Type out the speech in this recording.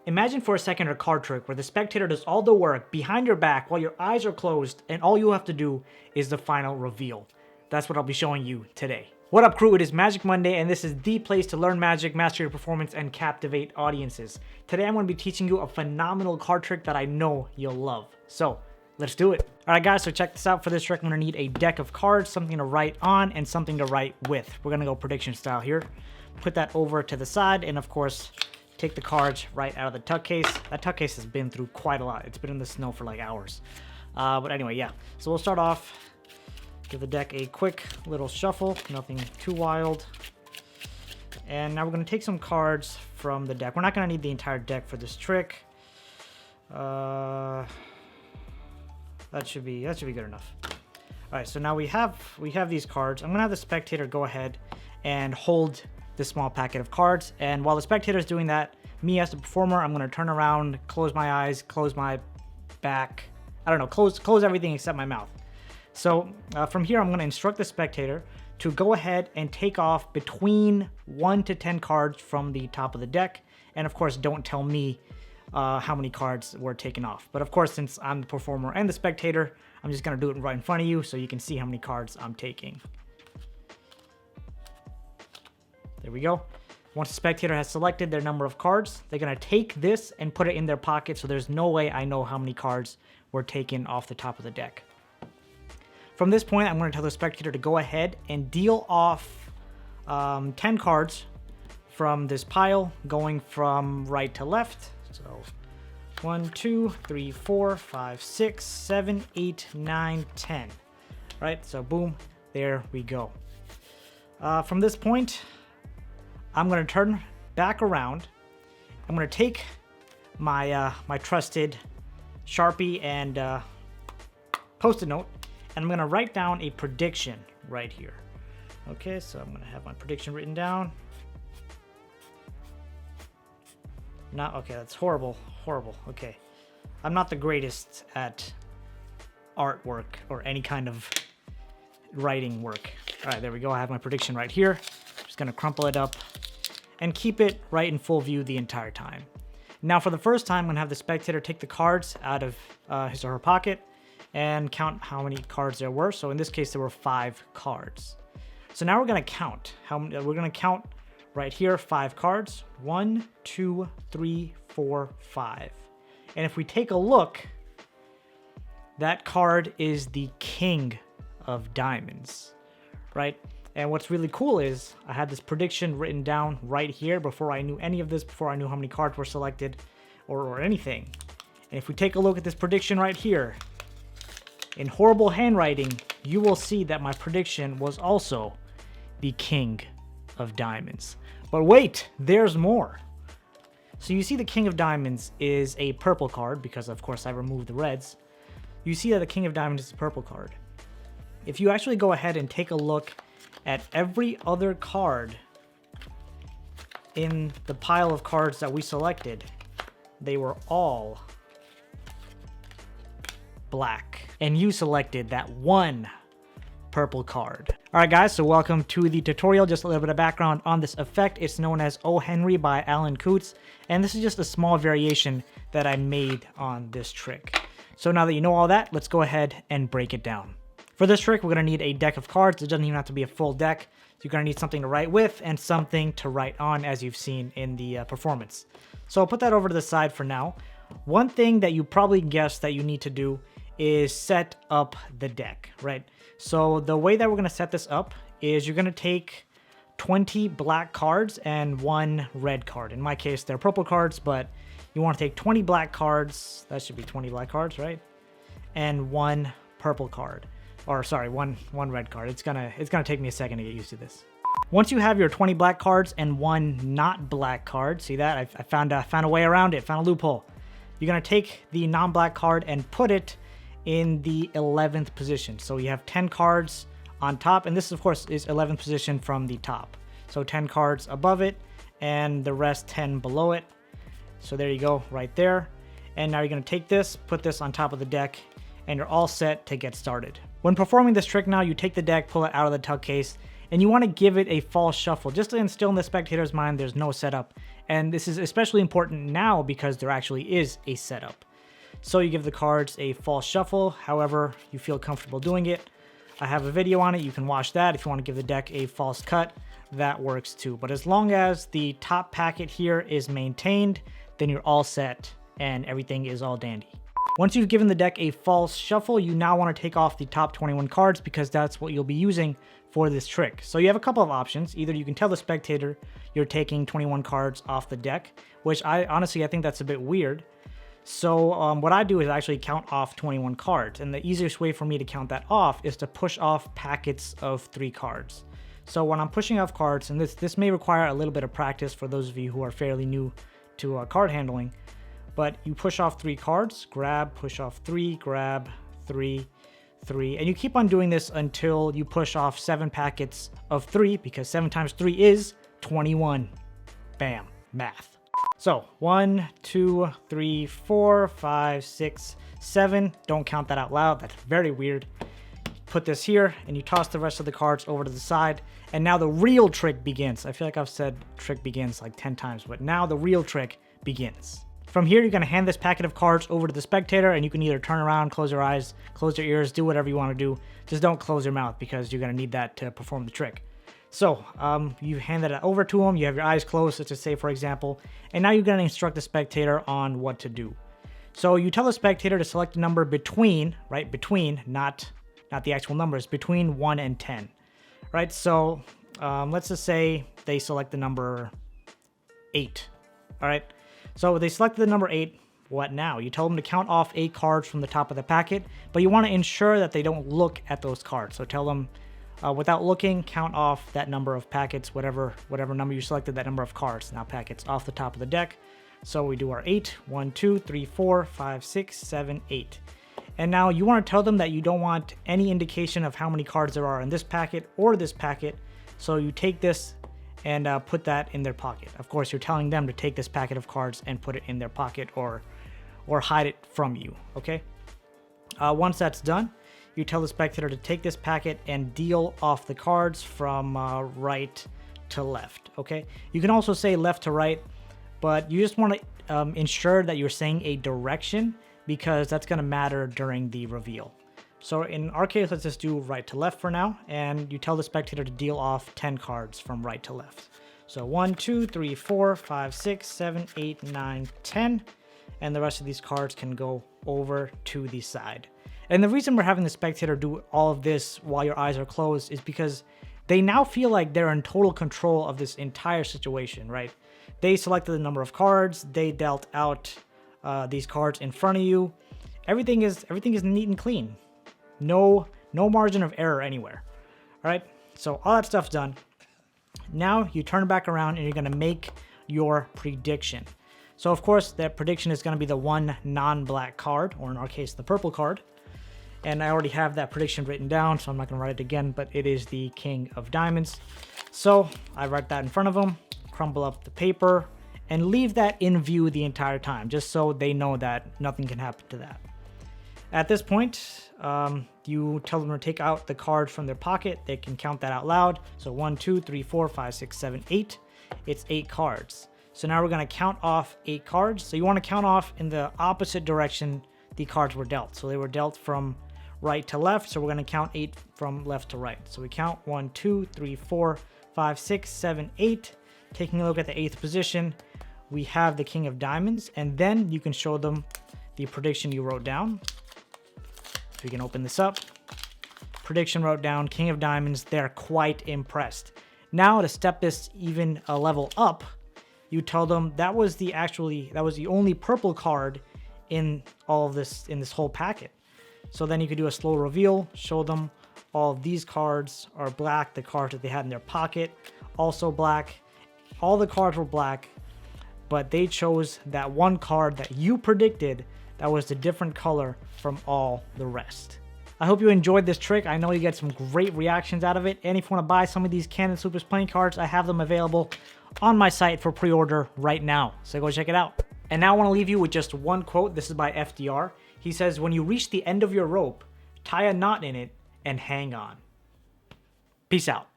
Imagine for a second a card trick where the spectator does all the work behind your back while your eyes are closed and all you have to do is the final reveal. That's what I'll be showing you today. What up, crew? It is Magic Monday, and this is the place to learn magic, master your performance, and captivate audiences. Today I'm going to be teaching you a phenomenal card trick that I know you'll love. So, let's do it. Alright guys, so check this out. For this trick, I'm going to need a deck of cards, something to write on, and something to write with. We're going to go prediction style here. Put that over to the side, and of course, take the cards right out of the tuck case. That tuck case has been through quite a lot. It's been in the snow for like hours. But anyway, yeah. So we'll start off. Give the deck a quick little shuffle, nothing too wild. And now we're going to take some cards from the deck. We're not going to need the entire deck for this trick. That should be good enough. All right, so now we have these cards. I'm going to have the spectator go ahead and hold this small packet of cards. And while the spectator is doing that, me as the performer, I'm going to turn around, close my eyes, close my back. I don't know, close everything except my mouth. So from here, I'm going to instruct the spectator to go ahead and take off between 1 to 10 cards from the top of the deck. And of course, don't tell me how many cards were taken off. But of course, since I'm the performer and the spectator, I'm just going to do it right in front of you so you can see how many cards I'm taking. There we go. Once the spectator has selected their number of cards, they're going to take this and put it in their pocket, so there's no way I know how many cards were taken off the top of the deck. From this point, I'm going to tell the spectator to go ahead and deal off 10 cards from this pile, going from right to left. So 1, 2, 3, 4, 5, 6, 7, 8, 9, 10. Right, so boom, there we go. From this point, I'm going to turn back around. I'm going to take my my trusted Sharpie and Post-it note, and I'm going to write down a prediction right here. Okay, so I'm going to have my prediction written down. Okay, that's horrible. Okay. I'm not the greatest at artwork or any kind of writing work. All right, there we go. I have my prediction right here. Just going to crumple it up and keep it right in full view the entire time. Now, for the first time, I'm going to have the spectator take the cards out of his or her pocket and count how many cards there were. So in this case, there were 5 cards. So now we're going to count. We're going to count right here, 5 cards. 1, 2, 3, 4, 5. And if we take a look, that card is the King of Diamonds, right? And what's really cool is I had this prediction written down right here before I knew any of this, before I knew how many cards were selected or anything. And if we take a look at this prediction right here, in horrible handwriting, you will see that my prediction was also the King of Diamonds. But wait, there's more. So you see the King of Diamonds is a purple card because of course I removed the reds. You see that the King of Diamonds is a purple card. If you actually go ahead and take a look at every other card in the pile of cards that we selected, they were all black. And you selected that one purple card. Alright guys, so welcome to the tutorial. Just a little bit of background on this effect. It's known as O. Henry by Alan Coutts, and this is just a small variation that I made on this trick. So now that you know all that, let's go ahead and break it down. For this trick, we're going to need a deck of cards. It doesn't even have to be a full deck. You're going to need something to write with and something to write on, as you've seen in the performance. So I'll put that over to the side for now. One thing that you probably guessed that you need to do is set up the deck, right? So the way that we're going to set this up is you're going to take 20 black cards and 1 red card. In my case, they're purple cards, but you want to take 20 black cards. That should be 20 black cards, right? And 1 purple card. Or sorry, one red card. It's gonna take me a second to get used to this. Once you have your 20 black cards and 1 not black card, see that? I found a way around it, found a loophole. You're gonna take the non-black card and put it in the 11th position. So you have 10 cards on top, and this of course is 11th position from the top. So 10 cards above it and the rest 10 below it. So there you go, right there. And now you're gonna take this, put this on top of the deck, and you're all set to get started. When performing this trick now, you take the deck, pull it out of the tuck case, and you want to give it a false shuffle just to instill in the spectator's mind there's no setup And this is especially important now because there actually is a setup. So you give the cards a false shuffle, however you feel comfortable doing it. I have a video on it, you can watch that. If you want to give the deck a false cut, that works too. But as long as the top packet here is maintained, then you're all set and everything is all dandy. Once you've given the deck a false shuffle, you now want to take off the top 21 cards because that's what you'll be using for this trick. So you have a couple of options. Either you can tell the spectator you're taking 21 cards off the deck, which I think that's a bit weird. So what I do is actually count off 21 cards, and the easiest way for me to count that off is to push off packets of 3 cards. So when I'm pushing off cards, and this may require a little bit of practice for those of you who are fairly new to card handling, but you push off 3 cards, grab, push off 3, grab, 3, 3, and you keep on doing this until you push off 7 packets of 3, because 7 times 3 is 21. Bam, math. So 1, 2, 3, 4, 5, 6, 7. Don't count that out loud. That's very weird. Put this here and you toss the rest of the cards over to the side. And now the real trick begins. I feel like I've said trick begins like 10 times, but now the real trick begins. From here, you're going to hand this packet of cards over to the spectator, and you can either turn around, close your eyes, close your ears, do whatever you want to do. Just don't close your mouth because you're going to need that to perform the trick. So you handed it over to him, you have your eyes closed, let's just say for example, and now you're going to instruct the spectator on what to do. So you tell the spectator to select a number between, right, between, not the actual numbers, between 1 and 10, right? So let's just say they select the number 8, all right? So they selected the number 8, what now? You tell them to count off 8 cards from the top of the packet, but you want to ensure that they don't look at those cards. So tell them, without looking, count off that number of packets, whatever number you selected, that number of cards, now packets off the top of the deck. So we do our 8, 1, 2, 3, 4, 5, 6, 7, 8. And now you want to tell them that you don't want any indication of how many cards there are in this packet or this packet. So you take this and put that in their pocket. Of course, you're telling them to take this packet of cards and put it in their pocket or hide it from you, okay? Once that's done, you tell the spectator to take this packet and deal off the cards from right to left, okay? You can also say left to right, but you just want to ensure that you're saying a direction because that's going to matter during the reveal. So in our case, let's just do right to left for now, and you tell the spectator to deal off 10 cards from right to left. So 1, 2, 3, 4, 5, 6, 7, 8, 9, 10, and the rest of these cards can go over to the side. And the reason we're having the spectator do all of this while your eyes are closed is because they now feel like they're in total control of this entire situation, right? They selected the number of cards, they dealt out these cards in front of you. Everything is neat and clean. No margin of error anywhere. All right, so all that stuff's done. Now you turn it back around and you're gonna make your prediction. So of course that prediction is gonna be the one non-black card, or in our case, the purple card. And I already have that prediction written down, so I'm not gonna write it again, but it is the King of Diamonds. So I write that in front of them, crumble up the paper, and leave that in view the entire time, just so they know that nothing can happen to that. At this point, you tell them to take out the cards from their pocket. They can count that out loud. So 1, 2, 3, 4, 5, 6, 7, 8. It's 8 cards. So now we're going to count off 8 cards. So you want to count off in the opposite direction the cards were dealt. So they were dealt from right to left. So we're going to count 8 from left to right. So we count 1, 2, 3, 4, 5, 6, 7, 8. Taking a look at the 8th position, we have the King of Diamonds. And then you can show them the prediction you wrote down. We can open this up. Prediction wrote down King of Diamonds. They're quite impressed. Now to step this even a level up, you tell them that was the only purple card in all of this, in this whole packet. So then you could do a slow reveal, show them all of these cards are black, the cards that they had in their pocket also black. All the cards were black, but they chose that one card that you predicted that was the different color from all the rest. I hope you enjoyed this trick. I know you get some great reactions out of it. And if you want to buy some of these Canon Supers playing cards, I have them available on my site for pre-order right now. So go check it out. And now I want to leave you with just one quote. This is by FDR. He says, "When you reach the end of your rope, tie a knot in it and hang on." Peace out.